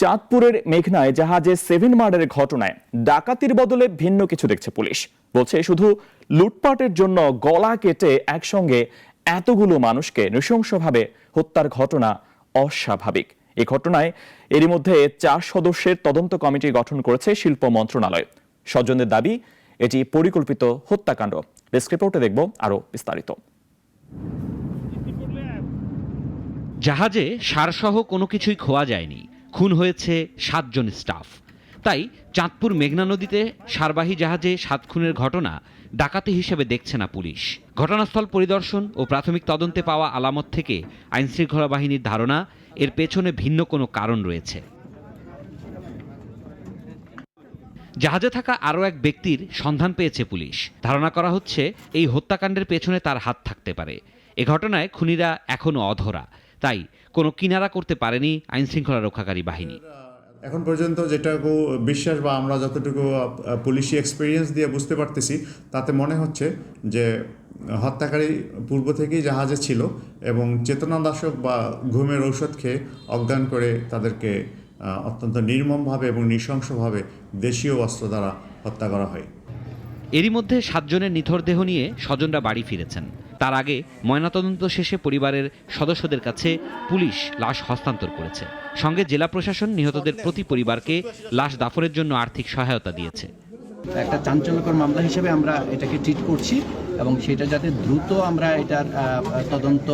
চাঁদপুরের মেঘনায় জাহাজে 7 মার্ডারের ঘটনায় ডাকাতির বদলে ভিন্ন কিছু দেখছে পুলিশ। বলছে শুধু লুটপাটের জন্য গলা কেটে একসঙ্গে এতগুলো মানুষকে নৃশংসভাবে হত্যার ঘটনা অস্বাভাবিক। এই ঘটনায় এরই মধ্যে 4 সদস্যের তদন্ত কমিটি গঠন করেছে শিল্প মন্ত্রণালয়। স্বজনদের দাবি এটি পরিকল্পিত হত্যাকাণ্ড। ডেস্ক রিপোর্টে দেখব আরো বিস্তারিত। জাহাজে সারসহ কোনো কিছুই খোয়া যায়নি। খুন হয়েছে 7 জন স্টাফ। তাই চাঁদপুর মেঘনা নদীতে সারবাহী জাহাজে 7 খুনের ঘটনা ডাকাতি হিসেবে দেখছে না পুলিশ। ঘটনাস্থল পরিদর্শন ও প্রাথমিক তদন্তে পাওয়া আলামত থেকে আইনশৃঙ্খলা বাহিনীর ধারণা এর পেছনে ভিন্ন কোনো কারণ রয়েছে। জাহাজে থাকা আরও এক ব্যক্তির সন্ধান পেয়েছে পুলিশ। ধারণা করা হচ্ছে এই হত্যাকাণ্ডের পেছনে তার হাত থাকতে পারে। এ ঘটনায় খুনিরা এখনও অধরা, তাই কোনো কিনারা করতে পারেনি আইনশৃঙ্খলা রক্ষাকারী বাহিনী। এখন পর্যন্ত যেটুকু বিশ্বাস বা আমরা যতটুকু পুলিশি এক্সপিরিয়েন্স দিয়ে বুঝতে পারতেছি, তাতে মনে হচ্ছে যে হত্যাকারী পূর্ব থেকেই জাহাজে ছিল এবং চেতনানাশক বা ঘুমের ঔষধ খেয়ে অজ্ঞান করে তাদেরকে অত্যন্ত নির্মমভাবে এবং নৃশংসভাবে দেশীয় অস্ত্র দ্বারা হত্যা করা হয়। এরই মধ্যে 7 জনের নিথর দেহ নিয়ে স্বজনরা বাড়ি ফিরেছেন। তার আগে ময়নাতদন্ত শেষে পরিবারের সদস্যদের কাছে পুলিশ লাশ হস্তান্তর করেছে। সঙ্গে জেলা প্রশাসন নিহতদের প্রতি পরিবারকে লাশ দাফনের জন্য আর্থিক সহায়তা দিয়েছে। একটা চাঞ্চল্যকর মামলা হিসেবে আমরা এটাকে ট্রিট করছি এবং সেটা যাতে দ্রুত আমরা এটার তদন্ত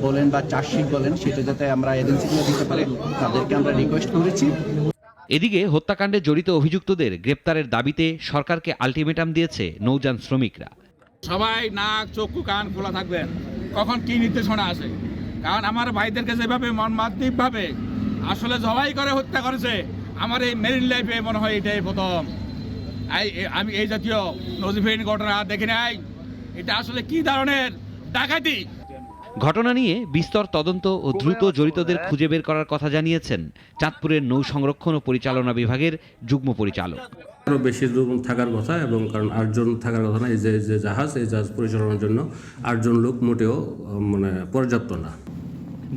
বলেন বা চার্জশিট বলেন সেটা যাতে আমরা এজেন্সিগুলো দিতে পারি, তাদেরকে আমরা রিকোয়েস্ট করেছি। এদিকে হত্যাকাণ্ডে জড়িত অভিযুক্তদের গ্রেপ্তারের দাবিতে সরকারকে আলটিমেটাম দিয়েছে নৌযান শ্রমিকরা। সবাই নাক চক্ষু কান খোলা থাকবেন, কখন কি নির্দেশনা আসে। কারণ আমার ভাইদেরকে যেভাবে মর্মান্তিকভাবে আসলে জবাই করে হত্যা করেছে, আমার এই মেরিন লাইফে মনে হয় এটাই প্রথম। আমি এই জাতীয় নজিরবিহীন ঘটনা দেখি নাই। এটা আসলে কি ধরনের ডাকাতি। ঘটনা নিয়ে বিস্তর তদন্ত ও দ্রুত জড়িতদের খুঁজে বের করার কথা জানিয়েছেন চাঁদপুরের নৌ সংরক্ষণ ও পরিচালনা বিভাগের যুগ্ম পরিচালক। আরও বেশি লোক থাকার কথা, এবং কারণ 8 জন থাকার কথা না, এই যে জাহাজ পরিচালনার জন্য 8 জন লোক মোটেও পর্যাপ্ত না।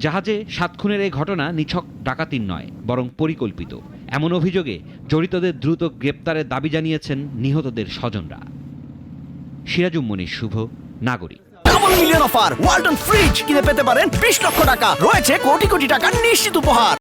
জাহাজে 7 খুনের এই ঘটনা নিছক ডাকাতির নয়, বরং পরিকল্পিত। এমন অভিযোগে জড়িতদের দ্রুত গ্রেপ্তারের দাবি জানিয়েছেন নিহতদের স্বজনরা। সিরাজুম মনির শুভ, নাগরিক। Double million offer Walton fridge কিনে পেতে পারেন 20 লক্ষ টাকা, রয়েছে কোটি কোটি টাকার নিশ্চিত উপহার।